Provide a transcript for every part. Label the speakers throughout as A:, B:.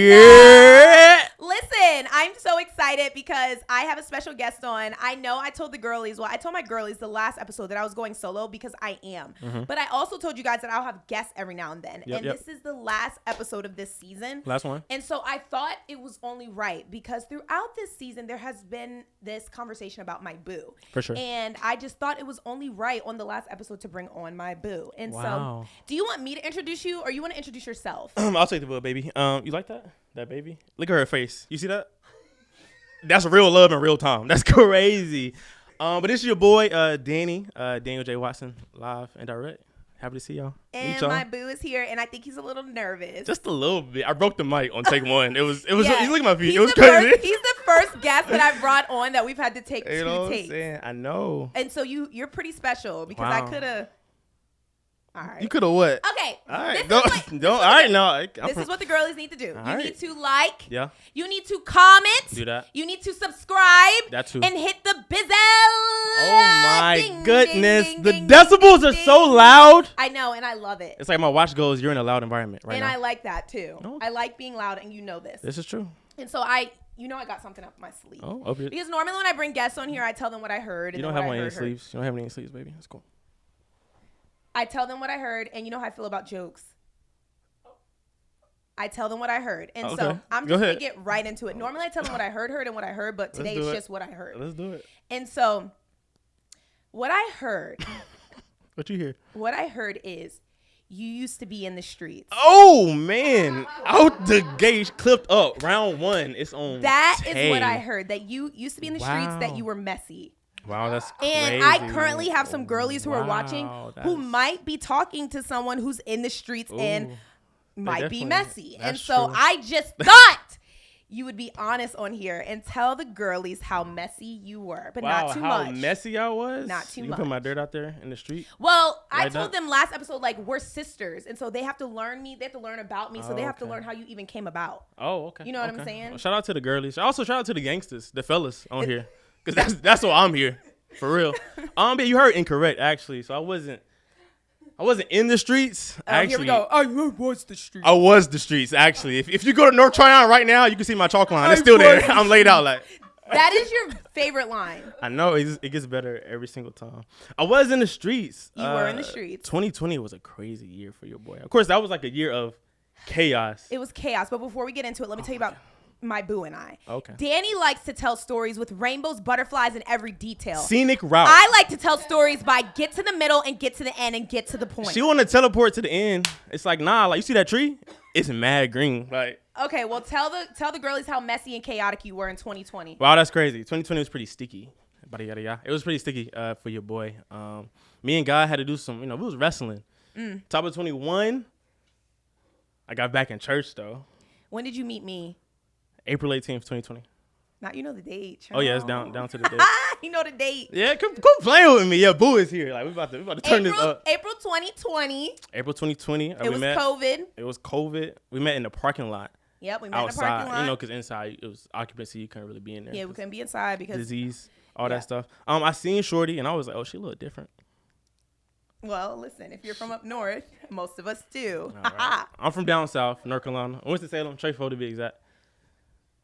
A: Yeah.
B: Listen, I'm so excited because I have a special guest on. I know I told the girlies, I told my girlies the last episode that I was going solo because I am.
A: Mm-hmm.
B: But I also told you guys that I'll have guests every now and then.
A: Yep,
B: This is the last episode of this season.
A: Last one.
B: And so I thought it was only right because throughout this season, there has been this conversation about my boo.
A: For sure.
B: And I just thought it was only right on the last episode to bring on my boo. And so do you want me to introduce you or you want to introduce yourself?
A: I'll take the boo, baby. You like that? That baby? Look at her face. You see that? That's real love in real time. That's crazy. But this is your boy, Danny, Daniel J. Watson, live and direct. Happy to see y'all.
B: And
A: y'all.
B: My boo is here, and I think he's a little nervous.
A: Just a little bit. I broke the mic on take one. It was. Yeah. You look at my feet. It was
B: crazy.
A: He's
B: the first guest that I've brought on that we've had to take
A: you know
B: two takes.
A: I know.
B: And so you're pretty special because I could have. All right.
A: You could have what?
B: Okay.
A: All right.
B: This is what the girlies need to do. You need to like.
A: Yeah.
B: You need to comment.
A: Do that.
B: You need to subscribe.
A: That too.
B: And hit the bizzle.
A: Oh my goodness. The decibels are so loud.
B: I know, and I love it.
A: It's like my watch goes, you're in a loud environment right now.
B: And I like that too. Oh. I like being loud, and you know this.
A: This is true.
B: And so I got something up my sleeve.
A: Oh, okay.
B: Because normally when I bring guests on here, I tell them what I heard.
A: You don't have any sleeves. You don't have any sleeves, baby. That's cool.
B: I tell them what I heard, and you know how I feel about jokes. I tell them what I heard. And so I'm just going to get right into it. Normally I tell them what I heard and what I heard, but today it's just what I heard.
A: Let's do it.
B: And so what I heard.
A: What you hear?
B: What I heard is you used to be in the streets.
A: Oh, man. Out the gate, clipped up. Round one. It's on.
B: That is what I heard, that you used to be in the streets, that you were messy.
A: Wow, that's crazy.
B: And I currently have some girlies who are watching who might be talking to someone who's in the streets and might be messy. And so I just thought you would be honest on here and tell the girlies how messy you were, but not too much.
A: How messy I was?
B: Not too much.
A: You put my dirt out there in the street?
B: Well, I told them last episode, like, we're sisters. And so they have to learn me. They have to learn about me. So they have to learn how you even came about.
A: Oh, okay.
B: You know what I'm saying?
A: Well, shout out to the girlies. Also, shout out to the gangsters, the fellas on here. Because that's why I'm here. For real. But you heard incorrect, actually. So I wasn't in the streets. Actually,
B: here we go. I was the streets.
A: I was the streets, actually. If you go to North Tryon right now, you can see my chalk line. It's still there. I'm laid out like.
B: That is your favorite line.
A: I know. It gets better every single time. I was in the streets.
B: You were in the streets.
A: 2020 was a crazy year for your boy. Of course, that was like a year of chaos.
B: It was chaos. But before we get into it, let me tell you about my boo and I.
A: Okay.
B: Danny likes to tell stories with rainbows, butterflies, and every detail.
A: Scenic route.
B: I like to tell stories by get to the middle and get to the end and get to the point.
A: She want to teleport to the end. It's like, nah, like, you see that tree? It's mad green. Like.
B: Okay, well, tell the girlies how messy and chaotic you were in 2020.
A: Wow, that's crazy. 2020 was pretty sticky. It was pretty sticky for your boy. Me and Guy had to do some, we was wrestling. Top of 21. I got back in church, though.
B: When did you meet me?
A: April 18th, 2020.
B: Now you know the date.
A: Oh yeah, it's down to the date.
B: You know the date.
A: Yeah, come playing with me. Yeah, Boo is here. Like we about to turn this up.
B: April 2020.
A: April 2020.
B: It was COVID.
A: It was COVID. We met in the parking lot.
B: Yep, we met
A: outside,
B: in the parking lot.
A: Because inside it was occupancy. You couldn't really be in there.
B: Yeah, we couldn't be inside because
A: disease, all that stuff. I seen Shorty and I was like, oh, she look different.
B: Well, listen, if you're from up north, most of us do.
A: Right. I'm from down south, North Carolina. Winston-Salem, Treyford to be exact.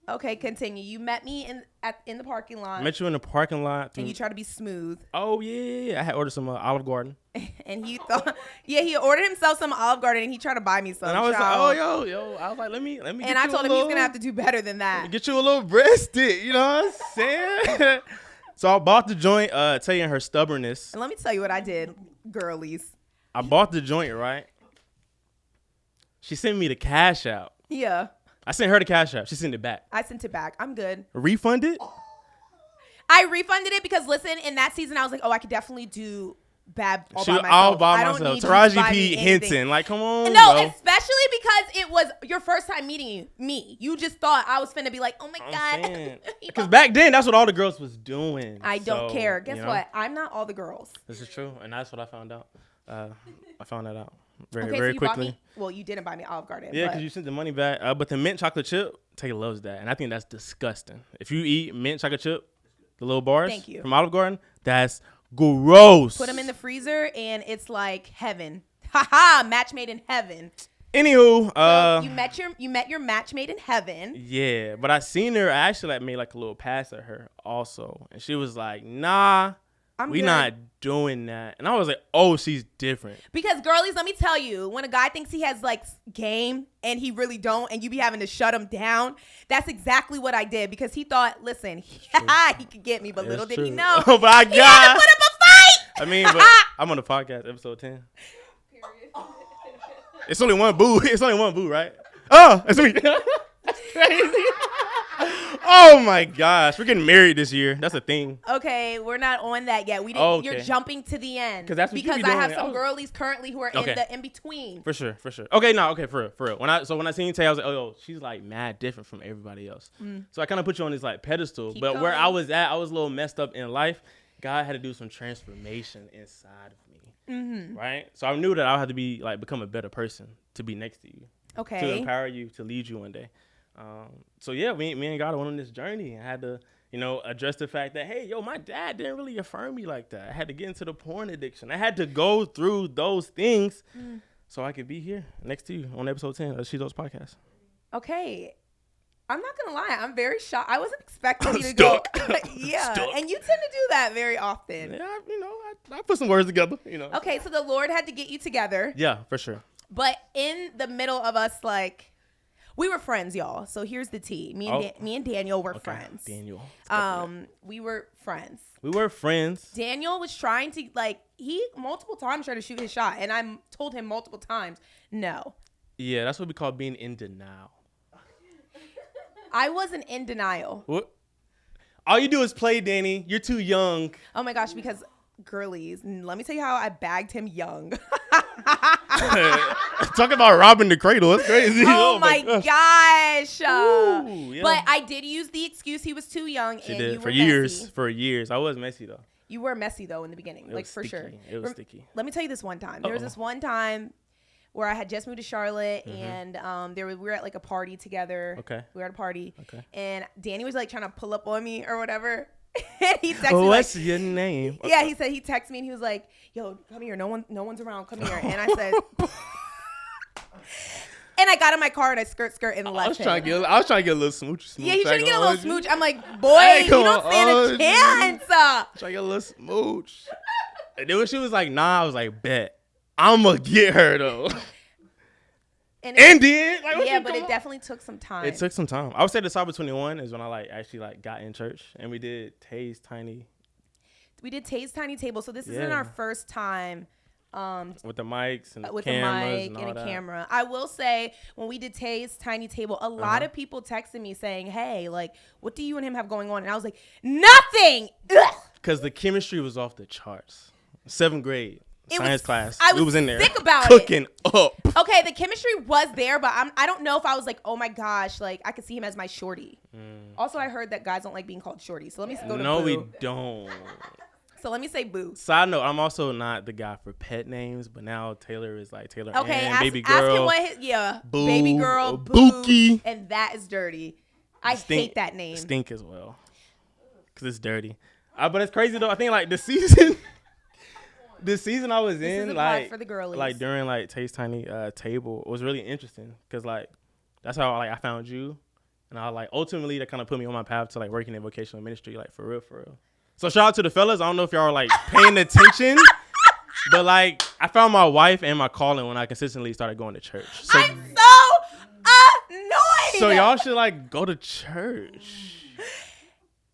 B: Okay, continue. You met me in the parking lot.
A: Met you in the parking lot.
B: And you tried to be smooth.
A: Oh, yeah. I had ordered some Olive Garden.
B: And he thought, he ordered himself some Olive Garden and he tried to buy me some.
A: And I was like, oh, yo. I was like, let me
B: and I told him he's going to have to do better than that.
A: Get you a little breast stick, you know what I'm saying? So I bought the joint, tell you her stubbornness.
B: And let me tell you what I did, girlies.
A: I bought the joint, right? She sent me the cash out.
B: Yeah.
A: I sent her the cash out. She sent it back.
B: I sent it back. I'm good.
A: Refunded?
B: I refunded it because, listen, in that season, I was like, oh, I could definitely do bad all by myself.
A: All by myself. Taraji P. Henson. Like, come on.
B: No, bro. Especially because it was your first time meeting me. You just thought I was finna be like, oh, my God.
A: Because back then, that's what all the girls was doing.
B: I don't care. Guess what? I'm not all the girls.
A: This is true. And that's what I found out. I found that out. Very quickly.
B: Well, you didn't buy me Olive Garden.
A: Yeah, because you sent the money back. But the mint chocolate chip, Taylor loves that. And I think that's disgusting. If you eat mint chocolate chip, the little bars from Olive Garden, that's gross.
B: Put them in the freezer and it's like heaven. Ha-ha, match made in heaven.
A: Anywho,
B: so you met your match made in heaven.
A: Yeah, but I seen her. I actually made like a little pass at her also, and she was like, "Nah, we not doing that." And I was like, "Oh, she's different."
B: Because girlies, let me tell you, when a guy thinks he has like game and he really don't, and you be having to shut him down, that's exactly what I did. Because he thought, listen, he could get me, but little did he know,
A: oh my God,
B: he had to put up a fight.
A: I mean, but I'm on the podcast, episode 10. It's only one boo. It's only one boo, right? Oh, it's me. That's crazy. Oh my gosh, we're getting married this year. That's a thing.
B: Okay, we're not on that yet. We didn't. Okay. You're jumping to the end
A: because
B: I have some girlies currently who are in the in between.
A: For sure. Okay, for real. When I seen Tay, I was like, oh, she's like mad different from everybody else. So I kind of put you on this like pedestal. But where I was at, I was a little messed up in life. God had to do some transformation inside of me. Mm-hmm. Right? So I knew that I had to be like become a better person to be next to you.
B: Okay.
A: To empower you, to lead you one day. So yeah, me and God went on this journey. I had to, address the fact that, hey, my dad didn't really affirm me like that. I had to get into the porn addiction. I had to go through those things so I could be here next to you on episode 10 of Shizo's podcast.
B: Okay. I'm not going to lie. I'm very shocked. I wasn't expecting you to go. Yeah. Stuck. And you tend to do that very often.
A: Yeah, I put some words together,
B: Okay, so the Lord had to get you together.
A: Yeah, for sure.
B: But in the middle of us, like, we were friends, y'all. So here's the tea. Me and Daniel were friends.
A: Daniel.
B: We were friends.
A: We were friends.
B: Daniel was trying to, like, he multiple times tried to shoot his shot. And I told him multiple times, no.
A: Yeah, that's what we call being in denial.
B: I wasn't in denial.
A: What? All you do is play, Danny. You're too young.
B: Oh, my gosh, because girlies. Let me tell you how I bagged him young.
A: Talk about robbing the cradle. That's crazy.
B: Oh my gosh. Ooh, yeah. But I did use the excuse he was too young.
A: She did. For years. I was messy, though.
B: You were messy, though, in the beginning. Like, for sure.
A: It was sticky.
B: Let me tell you this one time. There was this one time where I had just moved to Charlotte, and we were at like a party together. Okay. We were at a party. Okay. And Danny was like trying to pull up on me or whatever. And he texted me
A: what's your name?
B: Okay. Yeah, he said he texted me and he was like, "Yo, come here. No one's around. Come here." And I said, and I got in my car and I skirt and left.
A: I was trying to get a little smooch.
B: Yeah, he's trying to get a little smooch. I'm like, boy, you don't stand a chance.
A: Trying to get a little smooch. And then when she was like, nah, I was like, bet. I'm going to get her, though. And did. Like,
B: yeah, but it definitely took some time.
A: It took some time. I would say the Cyber 21 is when I actually got in church. And we did Tay's Tiny.
B: We did Tay's Tiny Table. So this isn't our first time.
A: With the mics and
B: with
A: cameras
B: a mic and a camera. I will say, when we did Tay's Tiny Table, a lot of people texted me saying, hey, like, what do you and him have going on? And I was like, nothing.
A: Because the chemistry was off the charts. 7th grade. Science class.
B: We was in there sick about
A: cooking up.
B: Okay, the chemistry was there, but I don't know if I was like, oh my gosh, like I could see him as my shorty. Also, I heard that guys don't like being called shorty. So let me go to
A: No,
B: boo.
A: we don't.
B: So let me say boo.
A: Side note, I'm also not the guy for pet names, but now Taylor is like Taylor
B: and
A: baby girl.
B: Ask him what
A: boo,
B: baby girl,
A: Bookie.
B: And that is dirty. I hate that name.
A: Stink as well. Because it's dirty. But it's crazy though. I think like the season I was in, like
B: for the girlies.
A: Like during like Tay's Tiny Table was really interesting because like that's how like I found you, and I like ultimately that kind of put me on my path to like working in vocational ministry, like for real. So shout out to the fellas. I don't know if y'all are like paying attention, but like I found my wife and my calling when I consistently started going to church. So,
B: I'm so annoyed.
A: So y'all should like go to church.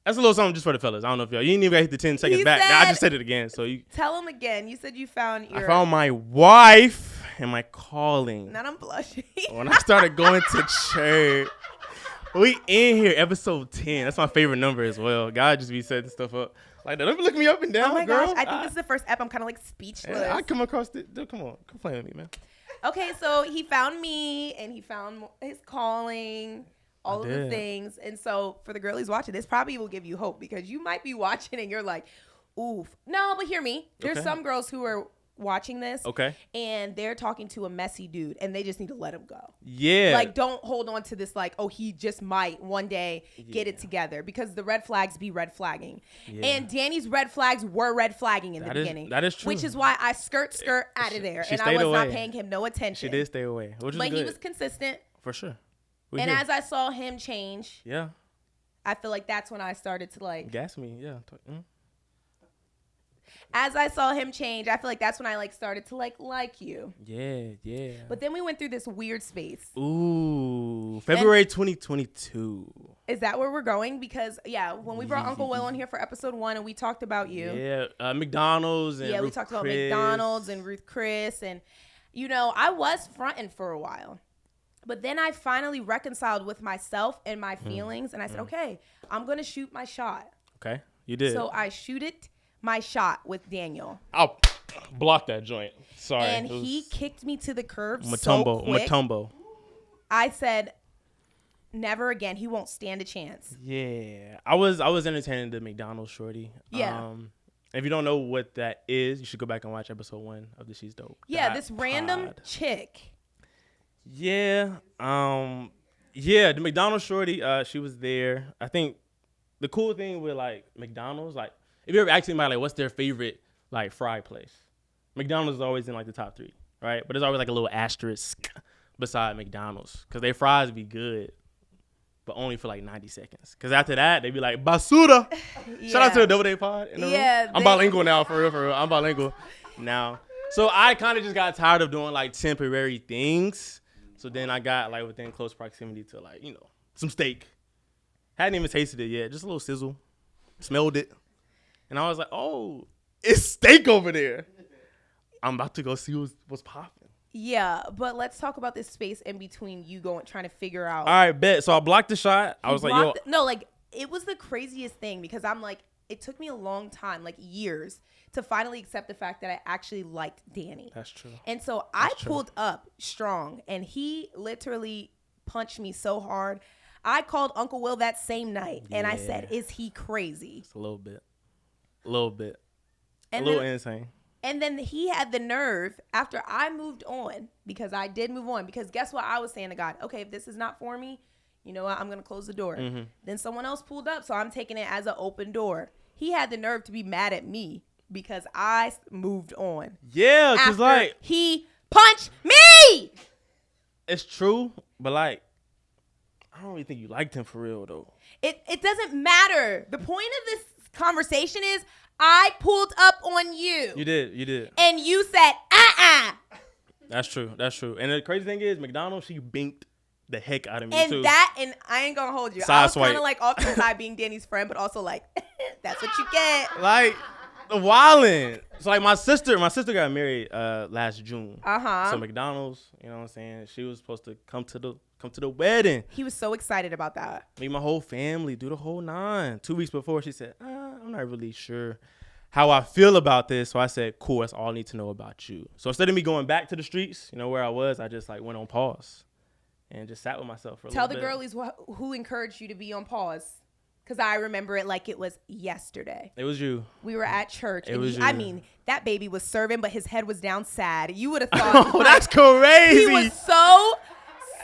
A: That's a little something just for the fellas. I don't know if y'all. You didn't even hit the 10 seconds back. I just said it again. So you
B: tell them again. You said you found
A: I found my wife and my calling.
B: Now I'm blushing.
A: When I started going to church. We in here, episode 10. That's my favorite number as well. God just be setting stuff up like that. Don't be looking me up and down,
B: oh my
A: girl.
B: gosh, I think this is the first ep. I'm kind of like speechless.
A: Yeah, I come across it. Come on, come play with me, man.
B: Okay, so he found me and he found his calling. All of the things. And so for the girlies watching, this probably will give you hope because you might be watching and you're like, oof. No, but hear me. There's some girls who are watching this.
A: Okay.
B: And they're talking to a messy dude, and they just need to let him go.
A: Yeah.
B: Like, don't hold on to this, like, oh, he just might one day get it together, because the red flags be red flagging. Yeah. And Danny's red flags were red flagging in the beginning.
A: That is true.
B: Which is why I skirt out of there, and I was not paying him no attention.
A: She did stay away, which is good.
B: He was consistent.
A: For sure.
B: As I saw him change,
A: yeah,
B: I feel like that's when I started to like
A: gas me. Yeah.
B: As I saw him change, I feel like that's when I like started to like you.
A: Yeah.
B: But then we went through this weird space.
A: Ooh, February 2022.
B: Is that where we're going? Because when we brought Uncle Will on here for episode 1 and we talked about you.
A: Yeah, McDonald's and Ruth
B: we talked about
A: Chris.
B: McDonald's and Ruth Chris, and I was fronting for a while. But then I finally reconciled with myself and my feelings, and I said, okay, I'm going to shoot my shot.
A: Okay, you did.
B: So I my shot with Daniel.
A: I'll block that joint. Sorry.
B: And he kicked me to the curb so quick.
A: Matumbo.
B: I said, never again. He won't stand a chance.
A: Yeah. I was entertaining the McDonald's shorty.
B: Yeah.
A: If you don't know what that is, you should go back and watch episode 1 of the She's Dope.
B: Yeah, this random chick.
A: Yeah. The McDonald's shorty, she was there. I think the cool thing with like McDonald's, like if you ever ask anybody like what's their favorite like fry place, McDonald's is always in like the top 3, right? But there's always like a little asterisk beside McDonald's because their fries be good, but only for like 90 seconds. Because after that, they be like basura. Shout out to the Double Day Pod. I'm bilingual now, for real. I'm bilingual now. So I kind of just got tired of doing like temporary things. So then I got like within close proximity to like, some steak. Hadn't even tasted it yet. Just a little sizzle. Smelled it. And I was like, oh, it's steak over there. I'm about to go see what's popping.
B: Yeah, but let's talk about this space in between you trying to figure out.
A: All right, bet. So I blocked the shot. I was like, yo.
B: No, like, it was the craziest thing because I'm like, it took me a long time, like years, to finally accept the fact that I actually liked Danny.
A: That's true.
B: And so I pulled up strong, and he literally punched me so hard. I called Uncle Will that same night, and I said, is he crazy?
A: It's a little bit. And a little insane.
B: And then he had the nerve, after I moved on, because I did move on, because guess what I was saying to God? Okay, if this is not for me, you know what? I'm going to close the door. Mm-hmm. Then someone else pulled up, so I'm taking it as an open door. He had the nerve to be mad at me because I moved on.
A: Yeah, because like
B: he punched me.
A: It's true, but like I don't really think you liked him for real though.
B: It doesn't matter. The point of this conversation is I pulled up on you.
A: You did.
B: And you said,
A: That's true. And the crazy thing is, McDonald's, she binked the heck out of me
B: and
A: too.
B: And I ain't gonna hold you. I was kind of like off to the side being Danny's friend, but also like, that's what you get.
A: Like, the wildin'. So like my sister got married last June. So McDonald's, you know what I'm saying? She was supposed to come to the wedding.
B: He was so excited about that.
A: Meet my whole family, do the whole 9. 2 weeks before, she said, I'm not really sure how I feel about this. So I said, cool, that's all I need to know about you. So instead of me going back to the streets, where I was, I just like went on pause and just sat with myself for a little bit.
B: Tell the girlies who encouraged you to be on pause. Because I remember it like it was yesterday.
A: It was you.
B: We were at church.
A: It was you.
B: I mean, that baby was serving, but his head was down sad. You would have thought.
A: Oh, that's crazy.
B: He was so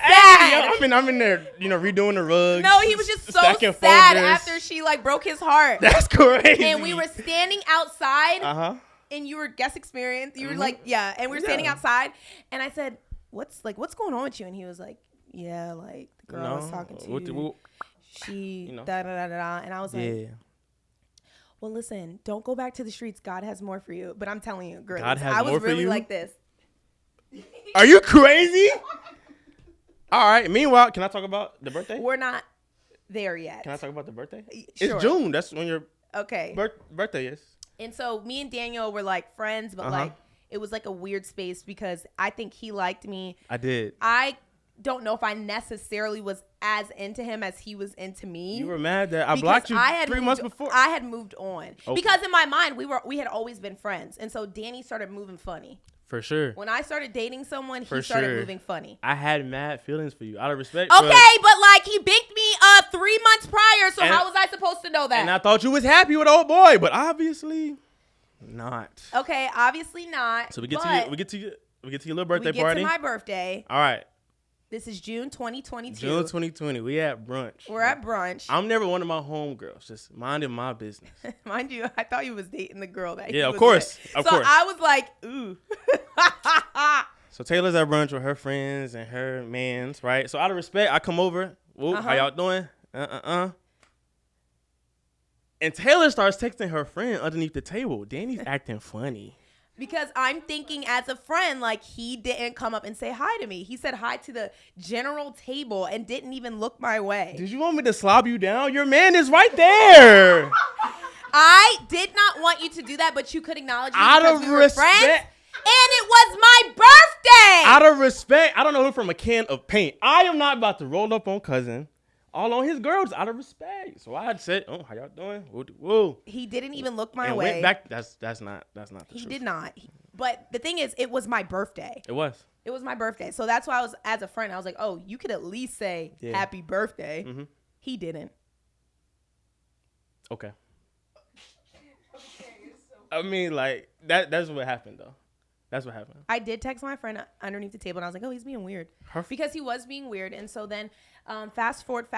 B: sad.
A: Hey, I'm in there, redoing the rugs.
B: No, he was just so sad after she like broke his heart.
A: That's crazy.
B: And we were standing outside. And you were guest experience. You were like, yeah. And we were standing outside. And I said, what's going on with you? And he was like, yeah, like the girl I was talking to. She da-da-da-da-da. And I was like, well, listen, don't go back to the streets. God has more for you. But I'm telling you, girl, I was really like this.
A: Are you crazy? All right. Meanwhile, can I talk about the birthday?
B: We're not there yet.
A: Can I talk about the birthday?
B: Sure.
A: It's June. That's when your birthday is.
B: And so me and Daniel were like friends, but like it was like a weird space because I think he liked me.
A: I did.
B: I don't know if I necessarily was as into him as he was into me.
A: You were mad that I blocked you 3 months before.
B: I had moved on because in my mind we had always been friends, and so Danny started moving funny.
A: For sure.
B: When I started dating someone, he started moving funny.
A: I had mad feelings for you, out of respect.
B: Okay, but like he binked me 3 months prior, so how was I supposed to know that?
A: And I thought you was happy with old boy, but obviously. not.
B: Okay, obviously not.
A: So we get to your little birthday party.
B: We get to my birthday.
A: All right.
B: This is June 2022.
A: June 2020. We at brunch.
B: We're at brunch.
A: I'm never one of my homegirls, just minding my business.
B: Mind you, I thought you was dating the girl that.
A: Yeah, of course.
B: So I was like, ooh.
A: So Taylor's at brunch with her friends and her mans, right? So out of respect, I come over. Whoop, how y'all doing? And Taylor starts texting her friend underneath the table. Danny's acting funny.
B: Because I'm thinking as a friend, like, he didn't come up and say hi to me. He said hi to the general table and didn't even look my way.
A: Did you want me to slob you down? Your man is right there.
B: I did not want you to do that, but you could acknowledge me
A: out
B: because
A: of
B: we were
A: respect.
B: Friends, and it was my birthday.
A: Out of respect, I don't know him from a can of paint. I am not about to roll up on cousin. All on his girls out of respect. So I said, "Oh, how y'all doing?" Whoa.
B: He didn't even look my
A: and
B: way.
A: Went back. That's not the truth.
B: He did not. But the thing is, it was my birthday.
A: It was
B: my birthday. So that's why I was, as a friend, I was like, "Oh, you could at least say happy birthday." Mm-hmm. He didn't.
A: Okay. I mean, like that's what happened though. That's what happened.
B: I did text my friend underneath the table, and I was like, "Oh, he's being weird," because he was being weird. And so then, fast forward,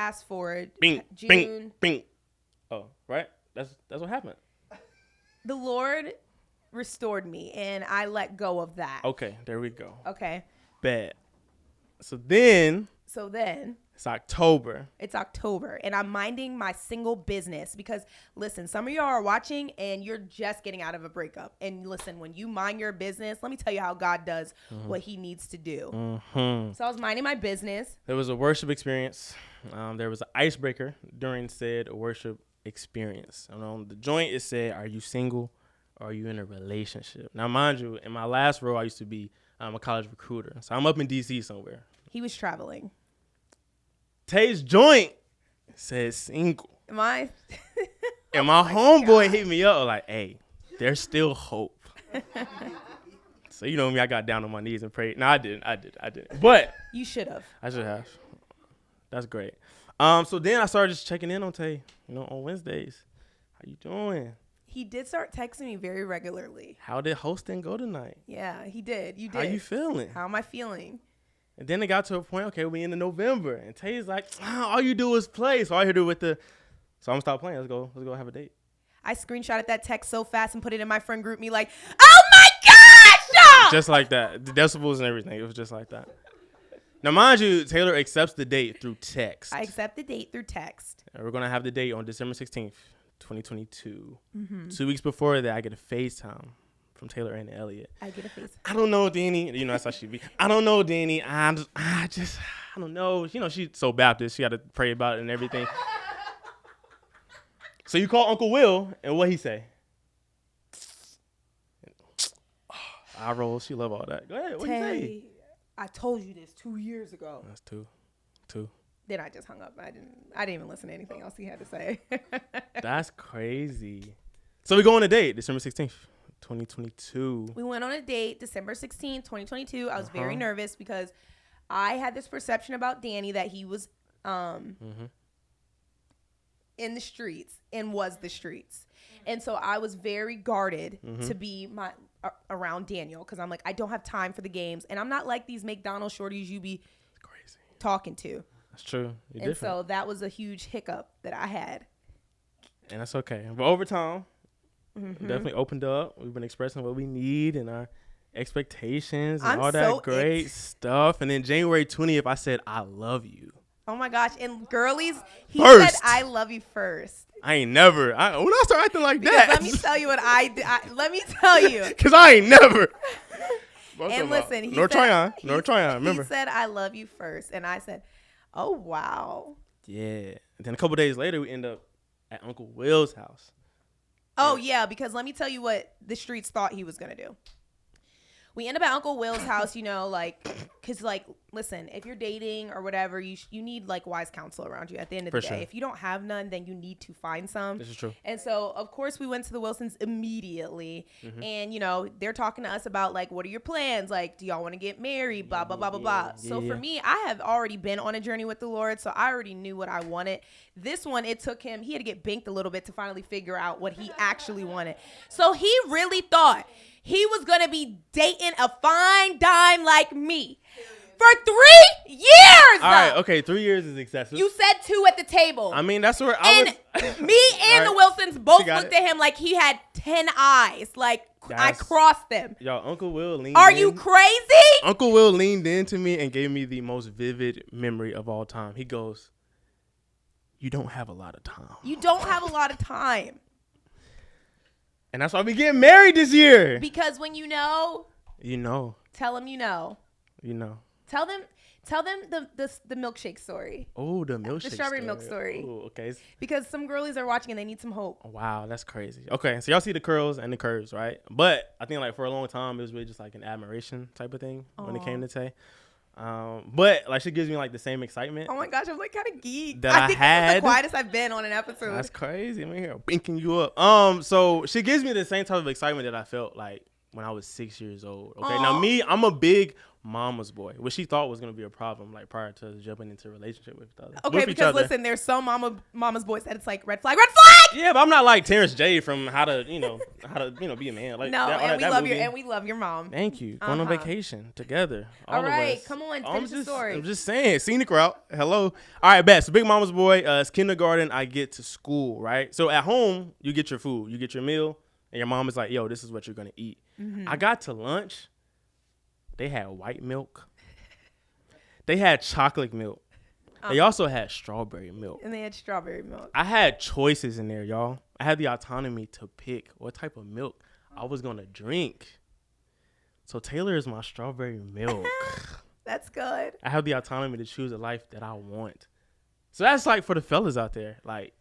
A: bing,
B: June,
A: bing, bing. Oh, right. That's what happened.
B: The Lord restored me, and I let go of that.
A: Okay, there we go.
B: Okay.
A: Bad. So then. It's
B: October, and I'm minding my single business because, listen, some of y'all are watching and you're just getting out of a breakup. And listen, when you mind your business, let me tell you how God does what he needs to do. Mm-hmm. So I was minding my business.
A: There was a worship experience. There was an icebreaker during said worship experience. And on the joint, it said, "Are you single or are you in a relationship?" Now, mind you, in my last role, I used to be a college recruiter. So I'm up in D.C. somewhere.
B: He was traveling.
A: Tay's joint says single.
B: Am I?
A: And my homeboy hit me up like, "Hey, there's still hope." So you know me, I got down on my knees and prayed. No, I didn't. But
B: you should have.
A: I should have. That's great. So then I started just checking in on Tay, on Wednesdays. How you doing?
B: He did start texting me very regularly.
A: How did hosting go tonight?
B: Yeah, he did. You did.
A: How you feeling?
B: How am I feeling?
A: And then it got to a point, okay, we in November. And Tay's like, all you do is play. So I hit her with so I'm going to stop playing. Let's go have a date.
B: I screenshotted that text so fast and put it in my friend group me like, "Oh my gosh!"
A: Just like that. The decibels and everything. It was just like that. Now, mind you, Taylor accepts the date through text.
B: I accept the date through text.
A: And we're going to have the date on December 16th, 2022. Mm-hmm. 2 weeks before that, I get a FaceTime from Taylor and Elliot.
B: I get a FaceTime.
A: I don't know, Danny. That's how she be. I don't know, Danny. I don't know. She's so Baptist. She got to pray about it and everything. So you call Uncle Will, and what he say? I roll. She love all that. Go ahead. What you say?
B: I told you this 2 years ago.
A: That's two.
B: Then I just hung up. I didn't even listen to anything else he had to say.
A: That's crazy. So we go on a date, December 16th, 2022.
B: We went on a date December 16th, 2022. I was very nervous because I had this perception about Danny that he was in the streets and was the streets. And so I was very guarded to be around Daniel because I'm like, I don't have time for the games. And I'm not like these McDonald's shorties you be crazy talking to.
A: That's true. You're
B: and
A: different.
B: So that was a huge hiccup that I had.
A: And that's okay. But over time, we definitely opened up. We've been expressing what we need and our expectations and all that great stuff. And then January 20th, I said, "I love you."
B: Oh my gosh. And girlies, he
A: first.
B: said, "I love you" first.
A: I ain't never. When I start acting like
B: because
A: that.
B: Let me tell you what I did. Let me tell you.
A: Because I ain't never.
B: And listen,
A: North Tryon, remember.
B: He said, "I love you" first. And I said, "Oh, wow."
A: Yeah. And then a couple days later, we end up at Uncle Will's house.
B: Oh, yeah, because let me tell you what the streets thought he was going to do. we end up at Uncle Will's house, you know, like, because, like, listen, if you're dating or whatever, you need, like, wise counsel around you at the end of the day. Sure. If you don't have none, then you need to find some.
A: This is true.
B: And so, of course, we went to the Wilsons immediately. And, you know, they're talking to us about, like, what are your plans? Like, do y'all want to get married? Blah, blah, blah, blah, blah. So, for me, I have already been on a journey with the Lord, so I already knew what I wanted. This one, it took him, he had to get banked a little bit to finally figure out what he actually wanted. So, he really thought he was going to be dating a fine dime like me for 3 years.
A: All right, okay, 3 years is excessive.
B: You said 2 at the table.
A: I mean, that's where
B: me and the Wilsons both looked at him like he had 10 eyes. Like, I crossed them.
A: Y'all, Uncle Will leaned
B: Are you crazy?
A: Uncle Will leaned into me and gave me the most vivid memory of all time. He goes, you don't have a lot of time.
B: You don't have a lot of time.
A: And that's why we getting married this year.
B: Because when you know.
A: You know.
B: Tell them you know.
A: You know.
B: Tell them the milkshake story.
A: Oh, the milkshake
B: The strawberry milk story.
A: Oh, okay.
B: Because some girlies are watching and they need some hope.
A: Wow, that's crazy. Okay, so y'all see the curls and the curves, right? But I think, like, for a long time, it was really just, like, an admiration type of thing when it came to Tay. But, like, she gives me, like, the same excitement.
B: Oh, my gosh, I'm, like, kind of geeked.
A: I think this is
B: the quietest I've been on an episode.
A: That's crazy. I'm here binking you up. So she gives me the same type of excitement that I felt, like, when I was 6 years old. Okay, Now me, I'm a big mama's boy, which she thought was gonna be a problem, like, prior to jumping into a relationship with each other.
B: Okay, because listen, there's some mama's boys that it's like red flag.
A: Yeah, but I'm not like Terrence J from how to be a man. Like,
B: no, and we love your mom.
A: Thank you. Going on vacation together.
B: All right, come on, finish the story.
A: I'm just saying, scenic route. Hello. All right, bet. So big mama's boy. It's kindergarten. I get to school, right? So at home, you get your food, you get your meal, and your mom is like, yo, this is what you're gonna eat. I got to lunch. They had white milk. They had chocolate milk. They also had strawberry milk.
B: And they had strawberry milk.
A: I had choices in there, y'all. I had the autonomy to pick what type of milk I was going to drink. So Taylor is my strawberry milk.
B: That's good.
A: I have the autonomy to choose a life that I want. So that's, like, for the fellas out there. Like,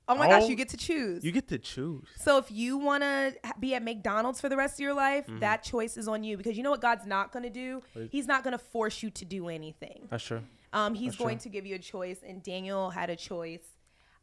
B: oh my gosh, you get to choose.
A: You get to choose.
B: So if you want to be at McDonald's for the rest of your life, that choice is on you. Because you know what God's not going to do? He's not going to force you to do anything.
A: That's true.
B: He's going to give you a choice. And Daniel had a choice.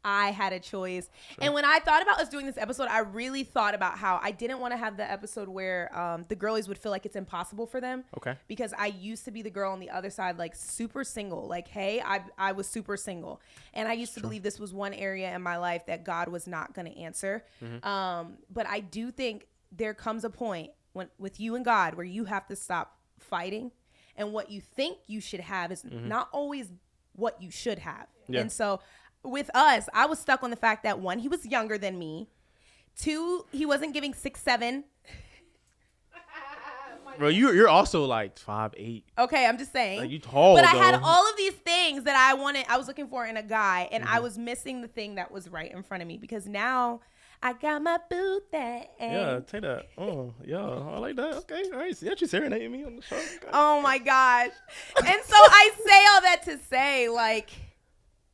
B: I had a choice. Sure. And when I thought about us doing this episode, I really thought about how I didn't want to have the episode where the girlies would feel like it's impossible for them.
A: Okay.
B: Because I used to be the girl on the other side, like, super single. Like, hey, I was super single. And I used to believe this was one area in my life that God was not going to answer. But I do think there comes a point with you and God where you have to stop fighting. And what you think you should have is not always what you should have. Yeah. And so with us, I was stuck on the fact that 1, he was younger than me. 2, he wasn't giving 6'7".
A: Bro, you're also like 5'8".
B: Okay, I'm just saying.
A: Like, you tall,
B: but
A: though.
B: I had all of these things that I was looking for in a guy, and I was missing the thing that was right in front of me because now I got my boo thing.
A: Yeah, take that. Oh, yeah, I like that. Okay, all right. See that you serenading me on the show. Okay.
B: Oh my gosh. And so I say all that to say, like,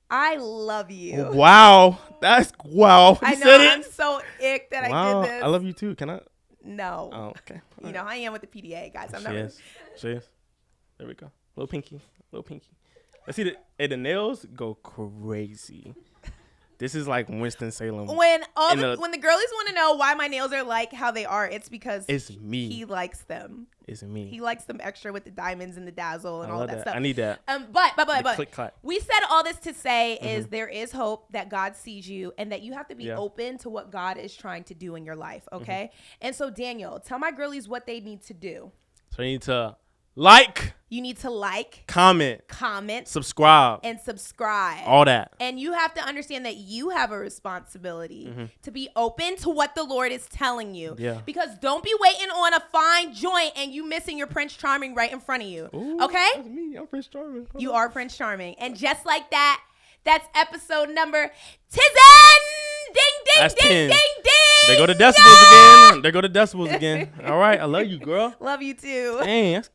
B: I love you.
A: Wow. That's wow.
B: I know. I'm so ick that I did this.
A: I love you too. Can I?
B: No.
A: Oh, okay.
B: You know, I am with the PDA, guys. I'm not.
A: She is. There we go. Little pinky. Let's see the nails go crazy. This is like Winston-Salem.
B: When the girlies want to know why my nails are like how they are, it's because
A: it's me.
B: He likes them.
A: It's me.
B: He likes them extra with the diamonds and the dazzle and all that stuff.
A: I need that.
B: But we said all this to say is there is hope that God sees you and that you have to be open to what God is trying to do in your life. Okay. And so Daniel, tell my girlies what they need to do.
A: So you need to like.
B: You need to like,
A: comment, subscribe, all that.
B: And you have to understand that you have a responsibility to be open to what the Lord is telling you. Yeah. Because don't be waiting on a fine joint and you missing your Prince Charming right in front of you.
A: Ooh,
B: okay?
A: That's me. I'm Prince Charming.
B: You are Prince Charming. And just like that, that's episode number 10. Ding, ding,
A: that's
B: ding,
A: 10.
B: ding, ding.
A: There go the decibels again. All right. I love you, girl.
B: Love you too.
A: Dang, that's